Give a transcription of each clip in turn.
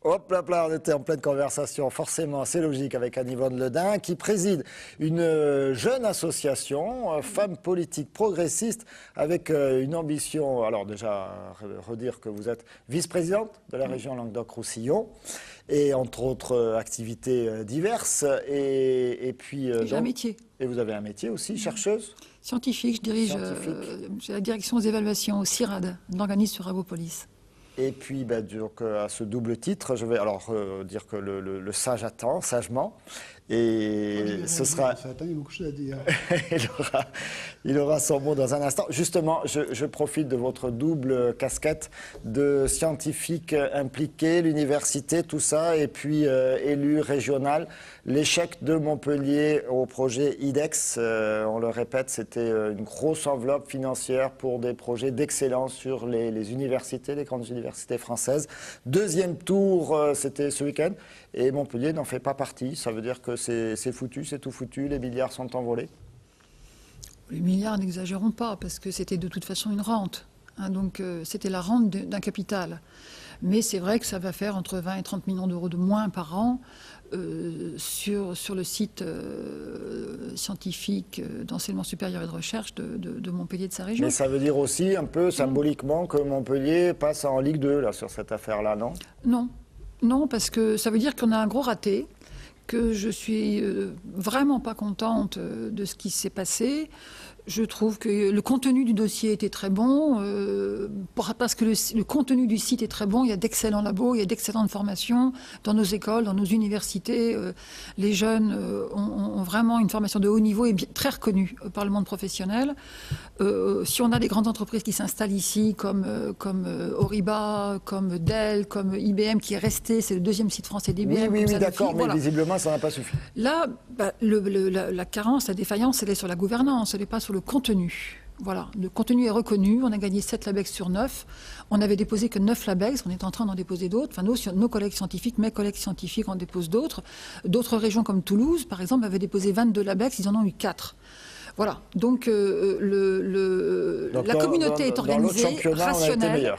Hop là, là, on était en pleine conversation, forcément, c'est logique, avec Anne-Yvonne Ledin, qui préside une jeune association, Femmes politiques progressistes, avec une ambition, alors déjà, redire que vous êtes vice-présidente de la région Languedoc-Roussillon, et entre autres activités diverses, et puis... J'ai un métier. Et vous avez un métier aussi, chercheuse? Scientifique, je dirige la direction aux évaluations au CIRAD, l'organisme sur Agopolis. Et puis, donc, à ce double titre, je vais alors dire que le sage attend, sagement. Et ce sera... Il y a beaucoup de choses à dire. il aura son mot dans un instant. Justement, je profite de votre double casquette de scientifique impliqué, l'université, tout ça, et puis élu régional. L'échec de Montpellier au projet IDEX, on le répète, c'était une grosse enveloppe financière pour des projets d'excellence sur les universités, les grandes universités françaises. Deuxième tour, c'était ce week-end, et Montpellier n'en fait pas partie. Ça veut dire que c'est foutu, c'est tout foutu, les milliards sont envolés. Les milliards, n'exagérons pas, parce que c'était de toute façon une rente. Hein, donc c'était la rente d'un capital. Mais c'est vrai que ça va faire entre 20 et 30 millions d'euros de moins par an sur le site scientifique d'enseignement supérieur et de recherche de Montpellier, de sa région. Mais ça veut dire aussi un peu symboliquement que Montpellier passe en Ligue 2 là, sur cette affaire-là, non? Non, parce que ça veut dire qu'on a un gros raté, que je suis vraiment pas contente de ce qui s'est passé. Je trouve que le contenu du dossier était très bon, parce que le contenu du site est très bon. Il y a d'excellents labos, il y a d'excellentes formations dans nos écoles, dans nos universités. Les jeunes ont vraiment une formation de haut niveau et très reconnue par le monde professionnel. Si on a des grandes entreprises qui s'installent ici, comme Oriba, comme Dell, comme IBM, qui est resté, c'est le deuxième site français d'IBM. Oui, d'accord, mais voilà. Visiblement, ça n'a pas suffi. Là, la carence, la défaillance, elle est sur la gouvernance, elle n'est pas sur le contenu. Voilà, le contenu est reconnu, on a gagné 7 LABEX sur 9, on n'avait déposé que 9 LABEX, on est en train d'en déposer d'autres, enfin nos collègues scientifiques, mes collègues scientifiques en déposent d'autres. D'autres régions comme Toulouse, par exemple, avaient déposé 22 LABEX, ils en ont eu 4. Voilà, donc, la communauté est organisée, rationnelle.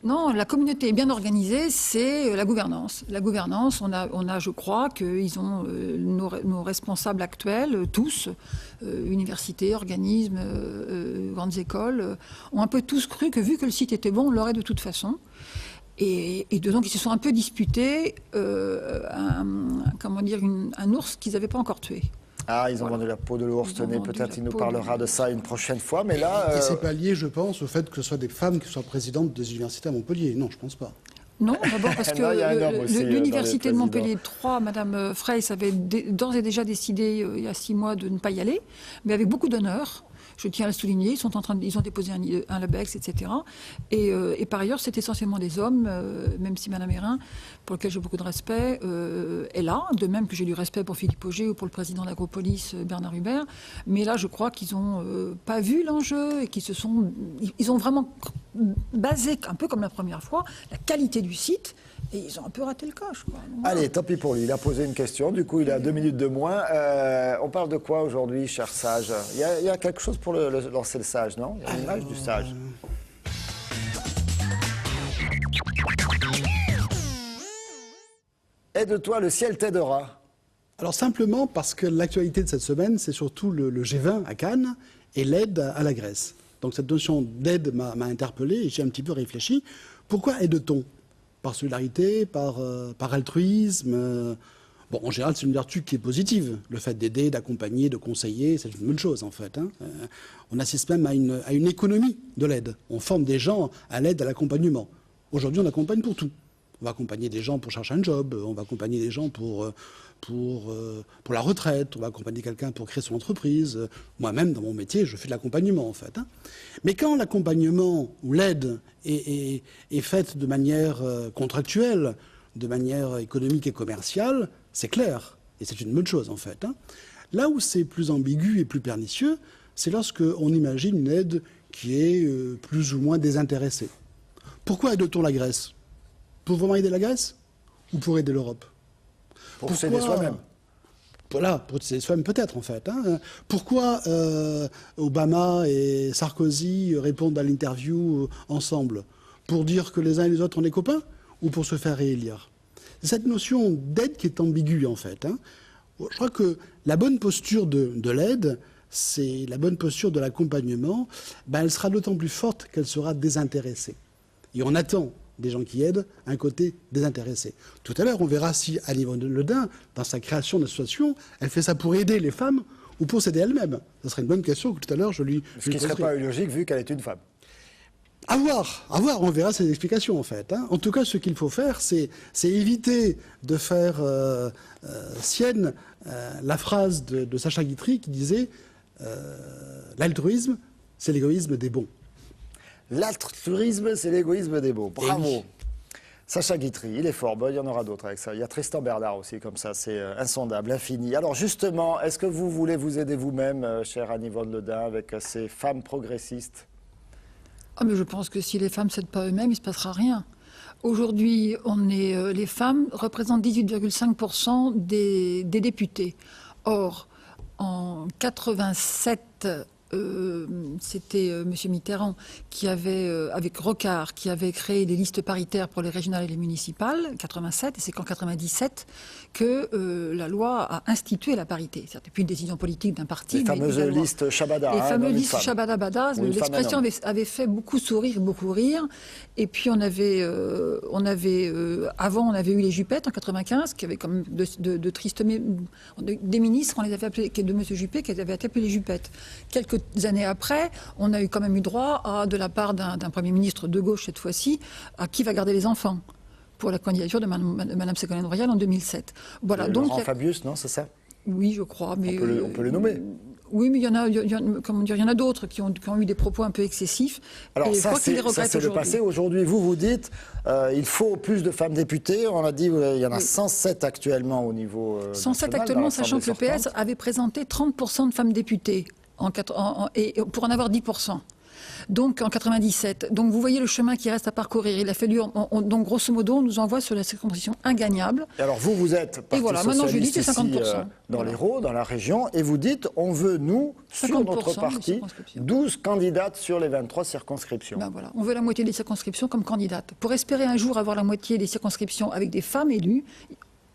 Non, la communauté est bien organisée, c'est la gouvernance. La gouvernance, on a, je crois, qu'ils ont nos responsables actuels, tous, universités, organismes, grandes écoles, ont un peu tous cru que vu que le site était bon, on l'aurait de toute façon. Et donc ils se sont un peu disputés, un ours qu'ils n'avaient pas encore tué. Ah, ils ont vendu la peau de l'ours, tenez, peut-être il nous parlera de ça une prochaine fois, mais là... Et c'est pas lié, je pense, au fait que ce soit des femmes qui soient présidentes des universités à Montpellier. Non, je pense pas. Non, d'abord parce que l'université de Montpellier 3, Madame Freyss avait d'ores et déjà décidé, il y a 6 mois, de ne pas y aller, mais avec beaucoup d'honneur. Je tiens à le souligner, ils ont déposé un LABEX, etc. Et par ailleurs, c'est essentiellement des hommes, même si Mme Hérin, pour lequel j'ai beaucoup de respect, est là, de même que j'ai du respect pour Philippe Auger ou pour le président d'Agropolis, Bernard Hubert. Mais là, je crois qu'ils n'ont pas vu l'enjeu et ils ont vraiment basé, un peu comme la première fois, la qualité du site. Et ils ont un peu raté le coche. Quoi. Donc, allez, tant pis pour lui. Il a posé une question. Du coup, il a 2 minutes de moins. On parle de quoi aujourd'hui, cher sage? Il y a quelque chose pour lancer le sage, non? Il y a une image du sage. Aide-toi, le ciel t'aidera. Alors simplement parce que l'actualité de cette semaine, c'est surtout le G20 à Cannes et l'aide à la Grèce. Donc cette notion d'aide m'a interpellé et j'ai un petit peu réfléchi. Pourquoi aide-t-on? Par solidarité, par altruisme. Bon, en général, c'est une vertu qui est positive. Le fait d'aider, d'accompagner, de conseiller, c'est une bonne chose, en fait. Hein. On assiste même à une économie de l'aide. On forme des gens à l'aide, à l'accompagnement. Aujourd'hui, on accompagne pour tout. On va accompagner des gens pour chercher un job, on va accompagner des gens pour la retraite, on va accompagner quelqu'un pour créer son entreprise. Moi-même, dans mon métier, je fais de l'accompagnement, en fait. Hein. Mais quand l'accompagnement ou l'aide est faite de manière contractuelle, de manière économique et commerciale, c'est clair. Et c'est une bonne chose, en fait. Hein. Là où c'est plus ambigu et plus pernicieux, c'est lorsqu'on imagine une aide qui est plus ou moins désintéressée. Pourquoi aide-t-on la Grèce? Pour vraiment aider la Grèce? Ou pour aider l'Europe? Pour s'aider soi-même. Voilà, pour s'aider soi-même peut-être en fait. Hein. Pourquoi Obama et Sarkozy répondent à l'interview ensemble? Pour dire que les uns et les autres on est copains? Ou pour se faire réélire? cette notion d'aide qui est ambiguë, en fait. Hein. Je crois que la bonne posture de l'aide, c'est la bonne posture de l'accompagnement, elle sera d'autant plus forte qu'elle sera désintéressée. Et on attend des gens qui aident un côté désintéressé. Tout à l'heure, on verra si Anne Yvonne Le Dain, dans sa création d'association, elle fait ça pour aider les femmes ou pour s'aider elle-même. Ce serait une bonne question que tout à l'heure je lui Ce qui ne serait pas illogique vu qu'elle est une femme. À voir, on verra ses explications en fait. Hein. En tout cas, ce qu'il faut faire, c'est éviter de faire sienne la phrase de Sacha Guitry qui disait l'altruisme, c'est l'égoïsme des bons. L'altruisme, c'est l'égoïsme des bons. Bravo. Oui. Sacha Guitry, il est fort. Il y en aura d'autres avec ça. Il y a Tristan Bernard aussi, comme ça. C'est insondable, infini. Alors justement, est-ce que vous voulez vous aider vous-même, chère Anne Yvonne Le Dain, avec ces femmes progressistes? Mais je pense que si les femmes ne s'aident pas eux-mêmes, il ne se passera rien. Aujourd'hui, les femmes représentent 18,5% des députés. Or, en 87, c'était M. Mitterrand qui avait, avec Rocard, qui avait créé des listes paritaires pour les régionales et les municipales, 87, et c'est qu'en 97 que la loi a institué la parité. C'est plus une décision politique d'un parti. Les fameuses listes Chabada. Les fameuses listes Chabada-Bada, l'expression avait fait beaucoup sourire, beaucoup rire. Et puis avant, on avait eu les Jupettes en 95, qui avaient comme même de tristes... Des ministres, on les avait appelés, de M. Juppé, qui avaient appelé les Jupettes. Quelques années après, on a quand même eu droit de la part d'un Premier ministre de gauche cette fois-ci, à qui va garder les enfants pour la candidature de Mme Ségolène Royal en 2007. Voilà, donc Laurent Fabius, non, c'est ça? Oui, je crois. Mais on peut le nommer. Oui, mais il y en a d'autres qui ont eu des propos un peu excessifs. Alors et ça, c'est le passé. Aujourd'hui, vous dites il faut plus de femmes députées. On a dit il y en a 107 actuellement au niveau 107 national, actuellement, sachant que le PS avait présenté 30% de femmes députées et pour en avoir 10%. Donc en 97. Donc vous voyez le chemin qui reste à parcourir. Il a fallu, donc grosso modo, on nous envoie sur la circonscription ingagnable. Et alors vous êtes parti et voilà, maintenant je dis c'est 50%. Dans l'Hérault, dans la région, et vous dites on veut nous sur notre parti 12 candidates sur les 23 circonscriptions. Ben voilà, on veut la moitié des circonscriptions comme candidates. Pour espérer un jour avoir la moitié des circonscriptions avec des femmes élues,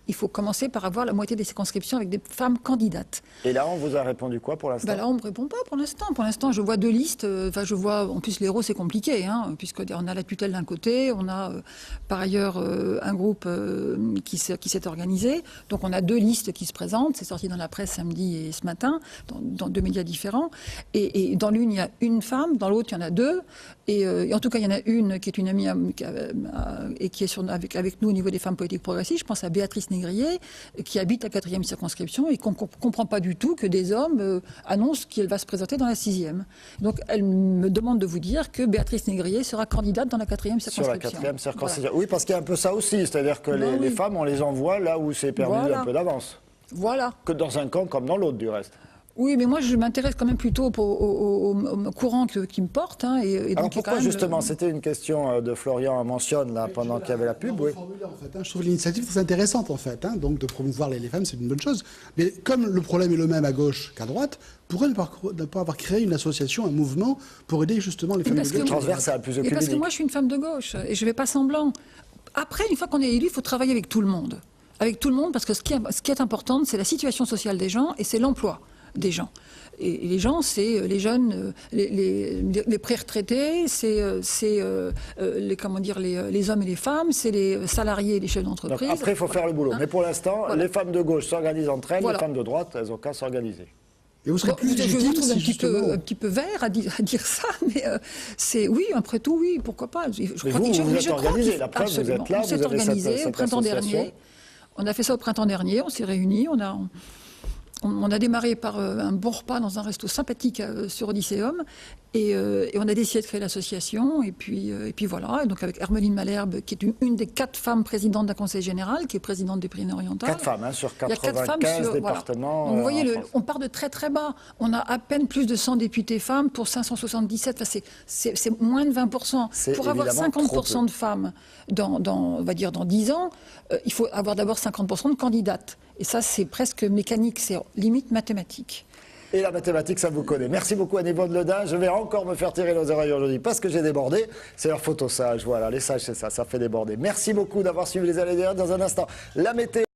il faut commencer par avoir la moitié des circonscriptions avec des femmes candidates. Et là, on vous a répondu quoi pour l'instant? Là, on ne me répond pas pour l'instant. Pour l'instant, je vois deux listes. Je vois, en plus, l'Hérault, c'est compliqué, hein, puisqu'on a la tutelle d'un côté, on a par ailleurs un groupe qui s'est organisé. Donc, on a deux listes qui se présentent. C'est sorti dans la presse samedi et ce matin, dans deux médias différents. Et dans l'une, il y a une femme, dans l'autre, il y en a deux. Et en tout cas, il y en a une qui est une amie et qui est avec nous au niveau des femmes politiques progressistes. Je pense à Béatrice Négrier, qui habite la 4e circonscription et qu'on ne comprend pas du tout que des hommes annoncent qu'elle va se présenter dans la 6e. Donc, elle me demande de vous dire que Béatrice Négrier sera candidate dans la 4e circonscription. Sur la 4e circonscription. Voilà. Oui, parce qu'il y a un peu ça aussi. C'est-à-dire que les femmes, on les envoie là où c'est permis un peu d'avance. Voilà. Que dans un camp comme dans l'autre, du reste. Oui, mais moi, je m'intéresse quand même plutôt au courant qui me porte. Hein, alors pourquoi, justement, c'était une question de Florian mentionne là, pendant qu'il y avait la pub. Oui. Je trouve l'initiative très intéressante, en fait. Hein, donc, de promouvoir les femmes, c'est une bonne chose. Mais comme le problème est le même à gauche qu'à droite, pourquoi ne pas avoir créé une association, un mouvement, pour aider justement les femmes de gauche? Transversal, plus aucune. Parce que moi, je suis une femme de gauche, et je ne vais pas semblant. Après, une fois qu'on est élu, il faut travailler avec tout le monde. Avec tout le monde, parce que ce qui est important, c'est la situation sociale des gens, et c'est l'emploi des gens. Et les gens, c'est les jeunes, les pré-retraités, c'est les hommes et les femmes, c'est les salariés et les chefs d'entreprise. Après, il faut faire le boulot. Mais pour l'instant, les femmes de gauche s'organisent entre elles, les femmes de droite, elles n'ont qu'à s'organiser. Et vous serez plus légitime, je vous trouve un petit peu vert à dire ça, mais oui, après tout, oui, pourquoi pas. Vous êtes organisé, la preuve, vous êtes là, vous avez organisé au printemps dernier. On a fait ça au printemps dernier, on s'est réunis, on a démarré par un bon repas dans un resto sympathique sur Odysseum et on a décidé de créer l'association et puis voilà. Et donc avec Hermeline Malherbe, qui est une des 4 femmes présidentes d'un conseil général, qui est présidente des Pyrénées-Orientales. 4 femmes sur 95 départements. Donc vous voyez, on part de très très bas. On a à peine plus de 100 députés femmes pour 577. Enfin, c'est moins de 20%. Pour avoir 50% de femmes on va dire dans 10 ans, il faut avoir d'abord 50% de candidates. Et ça, c'est presque mécanique, c'est limite mathématique. Et la mathématique, ça vous connaît. Merci beaucoup Anne Yvonne Ledin. Je vais encore me faire tirer les oreilles aujourd'hui parce que j'ai débordé. C'est leur photo sage. Voilà, les sages, c'est ça, ça fait déborder. Merci beaucoup d'avoir suivi les allées dans un instant. La météo.